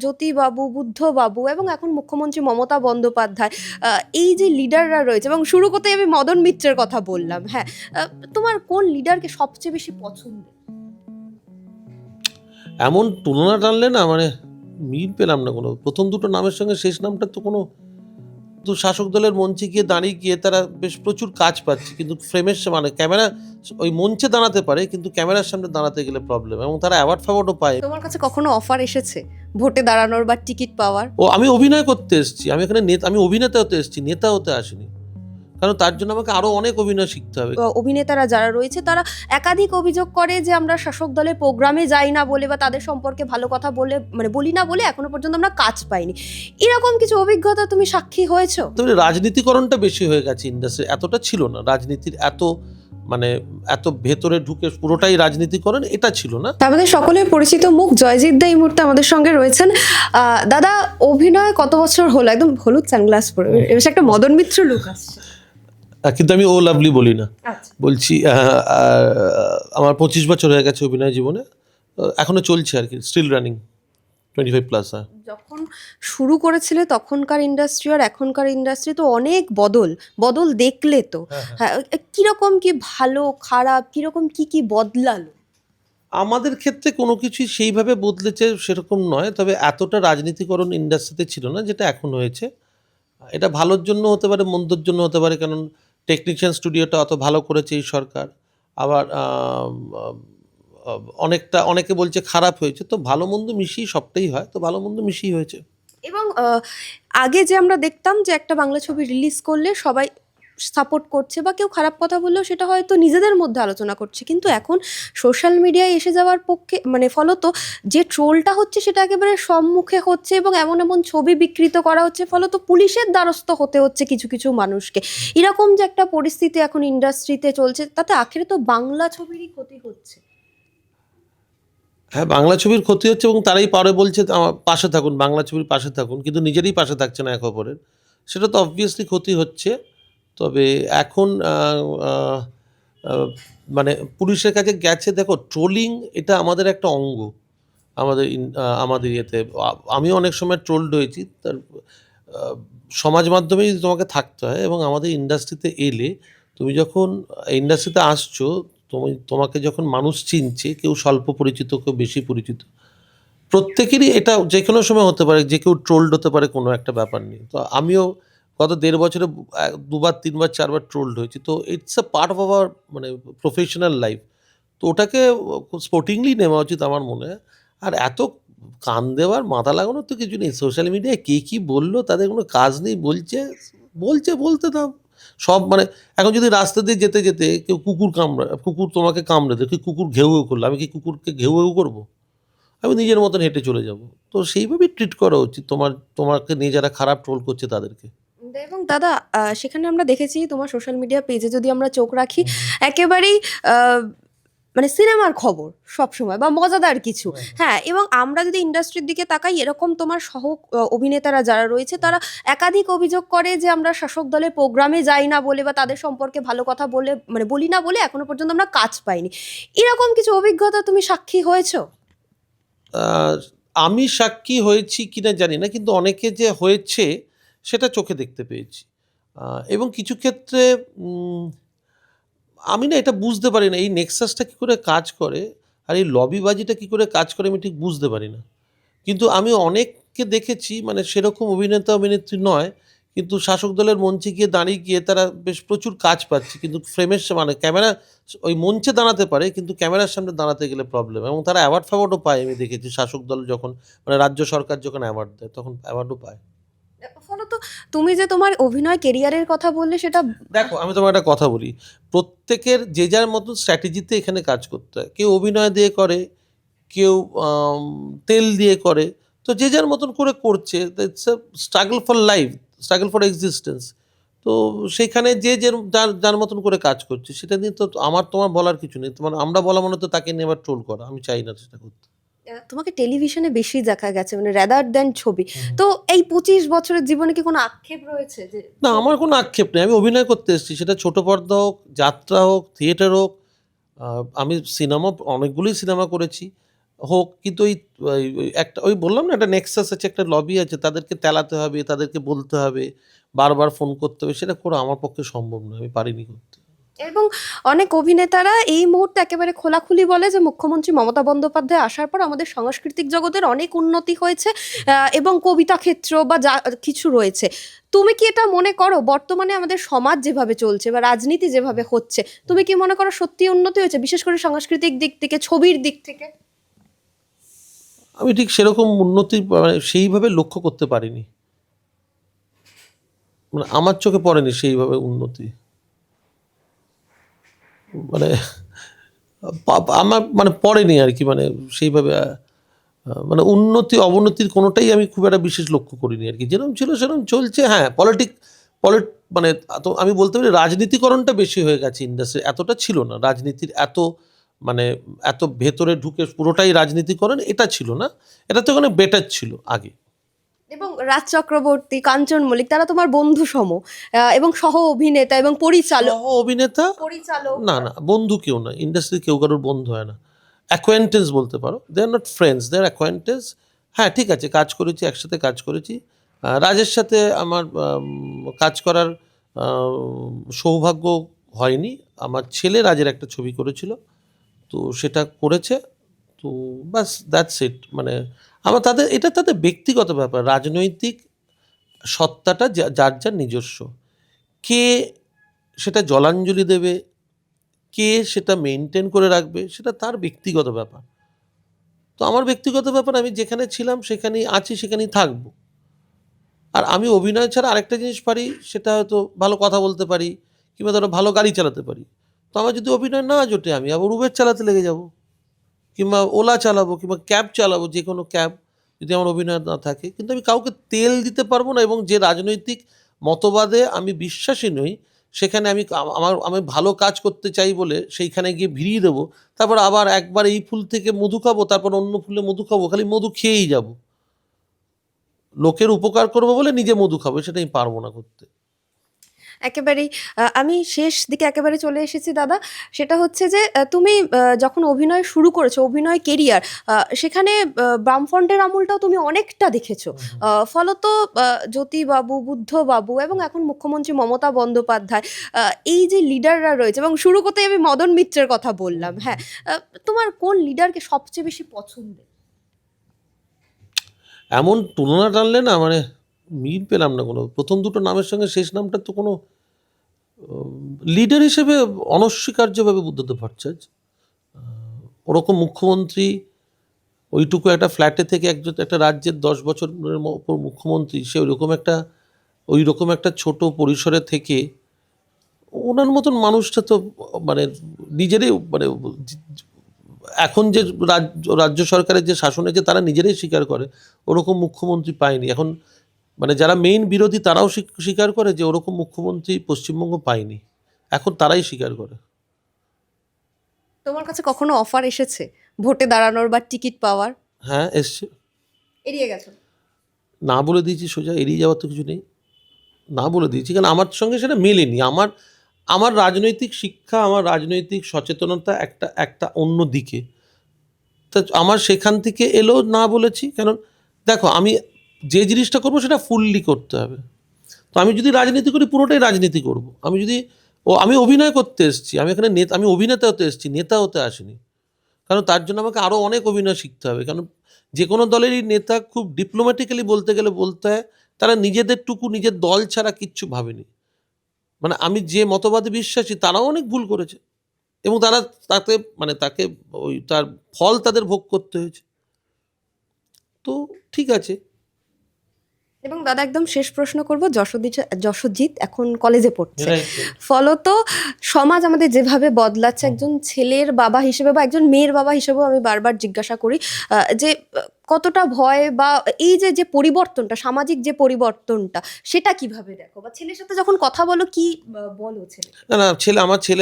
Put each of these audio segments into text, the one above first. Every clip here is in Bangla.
জ্যোতিবাবু, বুদ্ধবাবু এবং এখন মুখ্যমন্ত্রী মমতা বন্দ্যোপাধ্যায়, এই যে লিডাররা রয়েছে, এবং শুরু করতেই আমি মদন মিত্রের কথা বললাম। হ্যাঁ, তোমার কোন লিডারকে সবচেয়ে বেশি পছন্দ? এমন তুলনা টানলে না, মানে মিল পেলাম না কোনো। প্রথম দুটো নামের সঙ্গে শেষ নামটা তো কোনো, তো শাসক দলের মঞ্চে গিয়ে দাঁড়িয়ে গিয়ে তারা বেশ প্রচুর কাজ পাচ্ছে, কিন্তু ফ্রেমের মানে ক্যামেরা, ওই মঞ্চে দাঁড়াতে পারে কিন্তু ক্যামেরার সামনে দাঁড়াতে গেলে প্রবলেম, এবং তারা অ্যাওয়ার্ড ফ্যাওয়ার্ডও পায়। তোমার কাছে কখনো অফার এসেছে ভোটে দাঁড়ানোর বা টিকিট পাওয়ার? ও, আমি অভিনয় করতে এসেছি, আমি এখানে আমি অভিনেতা হতে এসেছি, নেতা হতে আসিনি। কারণ তার জন্য আমাকে আরো অনেক অভিনয় শিখতে হবে। অভিনেতারা যারা রয়েছে তারা একাধিক অভিযোগ করে যে আমরা শাসক দলের প্রোগ্রামে যাই না বলে বা তাদের সম্পর্কে ভালো কথা বলে মানে বলি না বলে এখনো পর্যন্ত আমরা কাজ পাইনি। এরকম কিছু অভিজ্ঞতা তুমি সাক্ষী হয়েছো? তবে রাজনীতিকরণটা বেশি হয়ে গেছে ইন্ডাস্ট্রি, এতটা ছিল না রাজনীতির, এত মানে এত ভেতরে ঢুকে পুরোটাই রাজনীতিকরণ এটা ছিল না। আমাদের সকলের পরিচিত মুখ জয়জিৎ দা এই মুহূর্তে আমাদের সঙ্গে রয়েছেন। দাদা, অভিনয় কত বছর হলো? একদম হলুদ সানগ্লাস পরে বেশ একটা মদন মিত্র লুক আসছে। কিন্তু আমি ও লাভলি বলি না, আচ্ছা। বলছি আমার 25 বছর হয়ে গেছে অভিনয় জীবনে, এখনো চলছে আর কি, স্টিল রানিং 25+। যখন শুরু করেছিলে তখনকার ইন্ডাস্ট্রি আর এখনকার ইন্ডাস্ট্রি তো অনেক বদল দেখলে তো। হ্যাঁ, কিরকম কি ভালো খারাপ কিরকম কি বদলালো? আমাদের ক্ষেত্রে কোনো কিছুই সেইভাবে বদলেছে সেরকম নয়, তবে এতটা রাজনীতিকরণ ইন্ডাস্ট্রিতে ছিল না যেটা এখন হয়েছে। এটা ভালোর জন্য হতে পারে, মন্দর জন্য হতে পারে, কারণ টেকনিশিয়ান স্টুডিওটা অত ভালো করেছে এই সরকার, আবার অনেকে বলছে খারাপ হয়েছে, তো ভালো মন্দ মিশিয়ে সবটাই হয়, তো ভালো মন্দ মিশিয়ে হয়েছে। এবং আগে যে আমরা দেখতাম যে একটা বাংলা ছবি রিলিজ করলে সবাই সাপোর্ট করছে বা কেউ খারাপ কথা বললেও সেটা হয়তো নিজেদের মধ্যে আলোচনা করছে, কিন্তু এখন সোশ্যাল মিডিয়ায় এসে যাওয়ার পক্ষে মানে ফলত যে ট্রোলটা হচ্ছে সেটা একেবারে সম্মুখে হচ্ছে এবং এমন এমন ছবি বিকৃত করা হচ্ছে, ফলত পুলিশের দ্বারস্থ হতে হচ্ছে কিছু কিছু মানুষকে। এরকম যে একটা পরিস্থিতি এখন ইন্ডাস্ট্রিতে চলছে, তাতে আখেরে তো বাংলা ছবিরই ক্ষতি হচ্ছে। হ্যাঁ, বাংলা ছবির ক্ষতি হচ্ছে, এবং তারাই পারে বলছে আমার পাশে থাকুন, বাংলা ছবির পাশে থাকুন, কিন্তু নিজেরই পাশে থাকছে না এক অপরের, সেটা তো অবভিয়াসলি ক্ষতি হচ্ছে। তবে এখন মানে পুলিশের কাছে গেছে, দেখো ট্রোলিং এটা আমাদের একটা অঙ্গ, আমাদের ইয়েতে আমিও অনেক সময় ট্রোলড হয়েছি, তার সমাজ মাধ্যমেই তোমাকে থাকতে হয়, এবং আমাদের ইন্ডাস্ট্রিতে এলে তুমি যখন ইন্ডাস্ট্রিতে আসছো, তোমাকে যখন মানুষ চিনছে, কেউ স্বল্প পরিচিত কেউ বেশি পরিচিত, প্রত্যেকেরই এটা যে কোনো সময় হতে পারে, যে কেউ ট্রোলড হতে পারে, কোনো একটা ব্যাপার নেই। তো আমিও গত 1.5 বছরে 2বার 3বার 4বার ট্রোলড হয়েছি, তো it's a part of our মানে প্রফেশনাল লাইফ, তো ওটাকে স্পোর্টিংলি নেওয়া উচিত আমার মনে হয়। আর এত কান দেওয়ার মাথা লাগানোর তো কিছু নেই, সোশ্যাল মিডিয়ায় কে কী বললো তাদের কোনো কাজ নেই, বলতে দাও সব। মানে এখন যদি রাস্তা দিয়ে যেতে যেতে কেউ কুকুর তোমাকে কামড়ে দেয়, কুকুর ঘেউ ঘেউ করলো, আমি কি কুকুরকে ঘেউ ঘেউ করবো? আমি নিজের মতন হেঁটে চলে যাব। তো সেইভাবেই ট্রিট করা উচিত তোমাকে নিয়ে যারা খারাপ ট্রোল করছে তাদেরকে। এবং দাদা, সেখানে আমরা দেখেছি তোমার সোশ্যাল মিডিয়া পেজে যদি আমরা চোখ রাখি, একেবারেই মানে সিনেমার খবর সবসময় বা মজাদার কিছু। হ্যাঁ, এবং আমরা যদি ইন্ডাস্ট্রির দিকে তাকাই, এরকম তোমার অভিনেতারা যারা রয়েছে তারা একাধিক অভিযোগ করে যে আমরা শাসক দলের প্রোগ্রামে যাই না বলে বা তাদের সম্পর্কে ভালো কথা বলে মানে বলি না বলে এখনো পর্যন্ত আমরা কাজ পাইনি। এরকম কিছু অভিজ্ঞতা তুমি সাক্ষী হয়েছো? আমি সাক্ষী হয়েছি কিনা জানি না, কিন্তু অনেকে যে হয়েছে সেটা চোখে দেখতে পেয়েছি, এবং কিছু ক্ষেত্রে আমি না এটা বুঝতে পারি না এই নেক্সাসটা কী করে কাজ করে, আর এই লবিবাজিটা কী করে কাজ করে আমি ঠিক বুঝতে পারি না। কিন্তু আমি অনেককে দেখেছি, মানে সেরকম অভিনেতা অভিনেত্রী নয়, কিন্তু শাসক দলের মঞ্চে গিয়ে দাঁড়িয়ে গিয়ে তারা বেশ প্রচুর কাজ পাচ্ছে, কিন্তু ফ্রেমের মানে ক্যামেরা, ওই মঞ্চে দাঁড়াতে পারে কিন্তু ক্যামেরার সামনে দাঁড়াতে গেলে প্রবলেম, এবং তারা অ্যাওয়ার্ড ফ্যাওয়ার্ডও পায়। আমি দেখেছি শাসক দল যখন মানে রাজ্য সরকার যখন অ্যাওয়ার্ড দেয় তখন অ্যাওয়ার্ডও পায়। ফলত তুমি যে তোমার অভিনয় কেরিয়ারের কথা বললে সেটা দেখো, আমি তোমার একটা কথা বলি, প্রত্যেকের যে যার মতো স্ট্র্যাটেজিতে এখানে কাজ করতে হয়, কেউ অভিনয় দিয়ে করে, কেউ তেল দিয়ে করে, তো যে যার মতন করে করছে, it's a struggle for life, struggle for existence. তো সেখানে যে যার যার মতন করে কাজ করছে, সেটা নিয়ে তো আমার তোমার বলার কিছু নেই। তোমার আমরা বলা মানে তো তাকে নিয়ে আবার ট্রোল করা, আমি চাই না সেটা করতে। তোমাকে টেলিভিশনে বেশি দেখা গেছে মানে রাদার দ্যান ছবি। তো এই 25 বছরের জীবনে কি কোনো আক্ষেপ রয়েছে যে? না, আমার কোনো আক্ষেপ নেই, আমি অভিনয় করতে এসেছি, সেটা ছোট পর্দা হোক, যাত্রা হোক, থিয়েটার হোক। আমি অনেকগুলোই সিনেমা করেছি। হোক, কিন্তু ওই একটা ওই বললাম না, একটা নেক্সাস আছে, একটা লবি আছে, তাদেরকে তেলাতে হবে, তাদেরকে বলতে হবে, বারবার ফোন করতে হবে, সেটা করা আমার পক্ষে সম্ভব নয়, আমি পারিনি করতে। এবং অনেক অভিনেতারা এই মুহূর্তে একেবারে খোলাখুলি বলে যে মুখ্যমন্ত্রী মমতা বন্দ্যোপাধ্যায় আসার পর আমাদের সাংস্কৃতিক জগতের অনেক উন্নতি হয়েছে, এবং কবিতা ক্ষেত্র বা যা কিছু রয়েছে। তুমি কি এটা মনে করো বর্তমানে আমাদের সমাজ যেভাবে চলছে বা রাজনীতি যেভাবে হচ্ছে, তুমি কি মনে করো সত্যি উন্নতি হয়েছে, বিশেষ করে সাংস্কৃতিক দিক থেকে, ছবির দিক থেকে? আমি ঠিক সেরকম উন্নতি মানে সেইভাবে লক্ষ্য করতে পারিনি, মানে আমার চোখে পড়েনি সেইভাবে উন্নতি। মানে আমার মানে পড়েনি আর কি, মানে সেইভাবে মানে উন্নতি অবনতির কোনোটাই আমি খুব একটা বিশেষ লক্ষ্য করিনি আর কি, যেরকম ছিল সেরকম চলছে। হ্যাঁ, মানে তো আমি বলতে পারি রাজনীতিকরণটা বেশি হয়ে গেছে ইন্ডাস্ট্রি, এতটা ছিল না রাজনীতির এত, মানে এত ভেতরে ঢুকে পুরোটাই রাজনীতিকরণ, এটা ছিল না, এটা তো অনেক বেটার ছিল আগে। এবং রাজ চক্রবর্তী, কাঞ্চন মল্লিক, তারা তোমার বন্ধু সম, এবং সহ অভিনেতা এবং পরিচালক। সহ অভিনেতা পরিচালক না, না বন্ধু কেউ না, ইন্ডাস্ট্রি কেউ কারোর বন্ধু হয় না, অ্যাকোয়েন্টেন্স বলতে পারো, they are not friends, they are acquaintance. হ্যাঁ ঠিক আছে, কাজ করেছি, একসাথে কাজ করেছি। রাজের সাথে আমার কাজ করার সৌভাগ্য হয়নি, আমার ছেলে রাজের একটা ছবি করেছিল, তো সেটা করেছে, তো বাস দ্যাটস ইট। মানে আমার তাদের এটা তাদের ব্যক্তিগত ব্যাপার, রাজনৈতিক সত্তাটা যার যার নিজস্ব, কে সেটা জলাঞ্জলি দেবে, কে সেটা মেনটেন করে রাখবে, সেটা তার ব্যক্তিগত ব্যাপার। তো আমার ব্যক্তিগত ব্যাপার, আমি যেখানে ছিলাম সেখানেই আছি, সেখানেই থাকবো। আর আমি অভিনয় ছাড়া আরেকটা জিনিস পারি, সেটা হয়তো ভালো কথা বলতে পারি, কিংবা ধরো ভালো গাড়ি চালাতে পারি। তো আমার যদি অভিনয় না জোটে, আমি আবার উবের চালাতে লেগে যাব, কিংবা ওলা চালাবো, কিংবা ক্যাব চালাবো, যে কোনো ক্যাব, যদি আমার অভিনয় না থাকে। কিন্তু আমি কাউকে তেল দিতে পারবো না, এবং যে রাজনৈতিক মতবাদে আমি বিশ্বাসী নই, সেখানে আমি ভালো কাজ করতে চাই বলে সেইখানে গিয়ে ভিড়িয়ে দেবো, তারপর আবার একবার এই ফুল থেকে মধু খাবো, তারপর অন্য ফুলে মধু খাবো, খালি মধু খেয়েই যাব। লোকের উপকার করবো বলে নিজে মধু খাবো, সেটা আমি পারবো না করতে। একেবারেই। আমি শেষ দিকে একেবারে চলে এসেছি দাদা। সেটা হচ্ছে যে তুমি যখন অভিনয় শুরু করেছো, অভিনয় কেরিয়ার, সেখানে বামফ্রন্টের আমলটাও তুমি অনেকটা দেখেছো। ফলত জ্যোতিবাবু, বুদ্ধবাবু এবং এখন মুখ্যমন্ত্রী মমতা বন্দ্যোপাধ্যায়, এই যে লিডাররা রয়েছে, এবং শুরু করতেই আমি মদন মিত্রের কথা বললাম। হ্যাঁ, তোমার কোন লিডারকে সবচেয়ে বেশি পছন্দের? এমন তুলনা টানলে না, মানে মিল পেলাম না কোনো, প্রথম দুটো নামের সঙ্গে শেষ নামটার তো কোনো লিডার হিসেবে অনস্বীকার্যভাবে বুদ্ধদেব ভট্টাচার্য। ওরকম মুখ্যমন্ত্রী, ওইটুকু একটা ফ্ল্যাটে থেকে একটা রাজ্যের 10 বছরের ওপর মুখ্যমন্ত্রী, সে ওই রকম একটা ছোট পরিসরে থেকে ওনার মতন মানুষটা তো মানে নিজেরই মানে এখন যে রাজ্য সরকারের যে শাসন আছে, তারা নিজেরাই স্বীকার করে ওরকম মুখ্যমন্ত্রী পায়নি এখন। মানে যারা মেইন বিরোধী তারাও স্বীকার করে যে ওরকম মুখ্যমন্ত্রী পশ্চিমবঙ্গ পায়নি, এখন তারাই স্বীকার করে। তোমার কাছে কখনো অফার এসেছে ভোটে দাঁড়ানোর বা টিকিট পাওয়ার? হ্যাঁ এসছে। এড়িয়ে গেছো? না বলে দিয়েছি সোজা, এড়িয়ে যাওয়ার তো কিছু নেই, না বলে দিয়েছি, কারণ আমার সঙ্গে সেটা মেলেনি। আমার আমার রাজনৈতিক শিক্ষা, আমার রাজনৈতিক সচেতনতা একটা একটা অন্য দিকে, তা আমার সেখান থেকে এলো, না বলেছি। কারণ দেখো, আমি যে জিনিসটা করবো সেটা ফুললি করতে হবে। তো আমি যদি রাজনীতি করি, পুরোটাই রাজনীতি করব। আমি অভিনয় করতে এসেছি, আমি এখানে আমি অভিনেতা হতে এসেছি, নেতা হতে আসিনি। কারণ তার জন্য আমাকে আরও অনেক অভিনয় শিখতে হবে। কারণ যে কোনো দলেরই নেতা খুব ডিপ্লোম্যাটিক্যালি বলতে গেলে বলতে হয়, তারা নিজেদেরটুকু নিজের দল ছাড়া কিচ্ছু ভাবেনি। মানে আমি যে মতবাদে বিশ্বাসী, তারাও অনেক ভুল করেছে, এবং তারা তাকে তার ফল তাদের ভোগ করতে হয়েছে। তো ঠিক আছে। এবং দাদা একদম শেষ প্রশ্ন করব, যশোজিৎ এখন কলেজে পড়ছে। Right. ফলত সমাজ আমাদের যেভাবে বদলাচ্ছে, একজন ছেলের বাবা হিসেবে বা একজন মেয়ের বাবা হিসেবেও আমি বারবার জিজ্ঞাসা করি যে কতটা ভয় বা এই যে যে পরিবর্তনটা, সামাজিক যে পরিবর্তনটা, সেটা কিভাবে দেখো, বা ছেলের সাথে যখন কথা বলো কি বলো ছেলে? না, না, ছেলে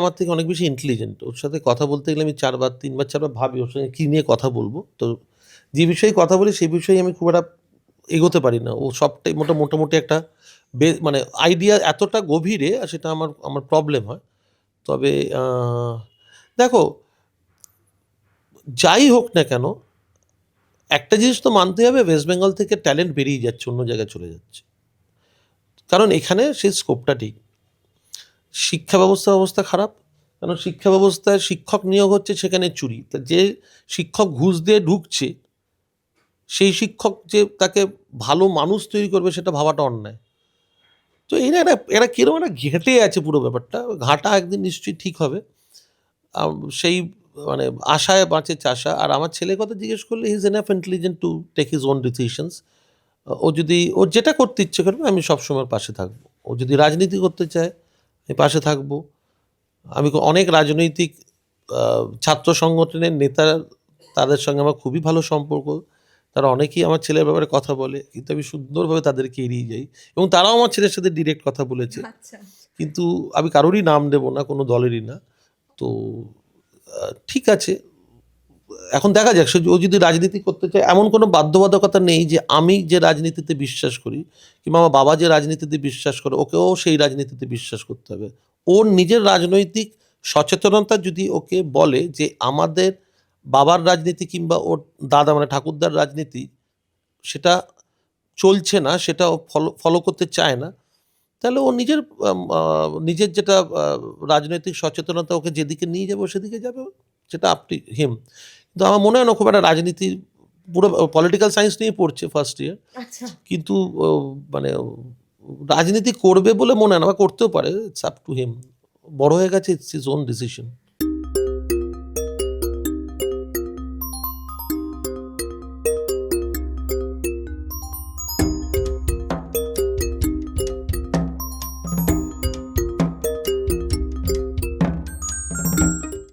আমার থেকে অনেক বেশি ইন্টেলিজেন্ট। ওর সাথে কথা বলতে গেলে আমি 3বার ভাবি ওর সঙ্গে কী নিয়ে কথা বলবো। তো যে বিষয়ে কথা বলি সেই বিষয়ে আমি খুব একটা এগোতে পারি না। ও সবটাই মোটামুটি একটা মানে আইডিয়া এতটা গভীরে, আর সেটা আমার প্রবলেম হয়। তবে দেখো, যাই হোক না কেন, একটা জিনিস তো মানতে হবে, ওয়েস্ট বেঙ্গল থেকে ট্যালেন্ট বেরিয়ে যাচ্ছে, অন্য জায়গায় চলে যাচ্ছে, কারণ এখানে সেই স্কোপটা ঠিক। শিক্ষা ব্যবস্থা খারাপ, কারণ শিক্ষা ব্যবস্থায় শিক্ষক নিয়োগ হচ্ছে, সেখানে চুরি। তা যে শিক্ষক ঘুষ দিয়ে ঢুকছে, সেই শিক্ষক যে তাকে ভালো মানুষ তৈরি করবে সেটা ভাবাটা অন্যায়। তো এরা কিরকম একটা ঘেঁটে আছে পুরো ব্যাপারটা, ঘাটা একদিন নিশ্চয়ই ঠিক হবে। সেই মানে আশায় বাঁচে চাষা। আর আমার ছেলের কথা জিজ্ঞেস করলে, he is enough intelligent to take his own decisions. ও যদি ওর যেটা করতে ইচ্ছে করবে, আমি সবসময় পাশে থাকবো। ও যদি রাজনীতি করতে চায়, আমি পাশে থাকবো। আমি অনেক রাজনৈতিক ছাত্র সংগঠনের নেতা, তাদের সঙ্গে আমার খুবই ভালো সম্পর্ক। তারা অনেকেই আমার ছেলের ব্যাপারে কথা বলে, কিন্তু আমি সুন্দরভাবে তাদেরকে এড়িয়ে যাই, এবং তারাও আমার ছেলের সাথে ডিরেক্ট কথা বলেছে। আচ্ছা। কিন্তু আমি কারোরই নাম দেব না, কোনো দলেরই না। তো ঠিক আছে, এখন দেখা যাক। ও যদি রাজনীতি করতে চায়, এমন কোনো বাধ্যবাধকতা নেই যে আমি যে রাজনীতিতে বিশ্বাস করি, কিংবা আমার বাবা যে রাজনীতিতে বিশ্বাস করে, ওকেও সেই রাজনীতিতে বিশ্বাস করতে হবে। ওর নিজের রাজনৈতিক সচেতনতা যদি ওকে বলে যে আমাদের বাবার রাজনীতি কিংবা ওর দাদা মানে ঠাকুরদার রাজনীতি সেটা চলছে না, সেটা ও ফলো করতে চায় না, তাহলে ও নিজের যেটা রাজনৈতিক সচেতনতা ওকে যেদিকে নিয়ে যাবে, ও সেদিকে যাবে। সেটা আপনি হিম। কিন্তু আমার মনে হয় না খুব একটা রাজনীতি, পুরো পলিটিক্যাল সায়েন্স নিয়ে পড়ছে ফার্স্ট ইয়ার, আচ্ছা। কিন্তু মানে রাজনীতি করবে বলে মনে হয় না, বা করতেও পারে। It's up to him. বড় হয়ে গেছে, ইটস হিজ ওন ডিসিশন।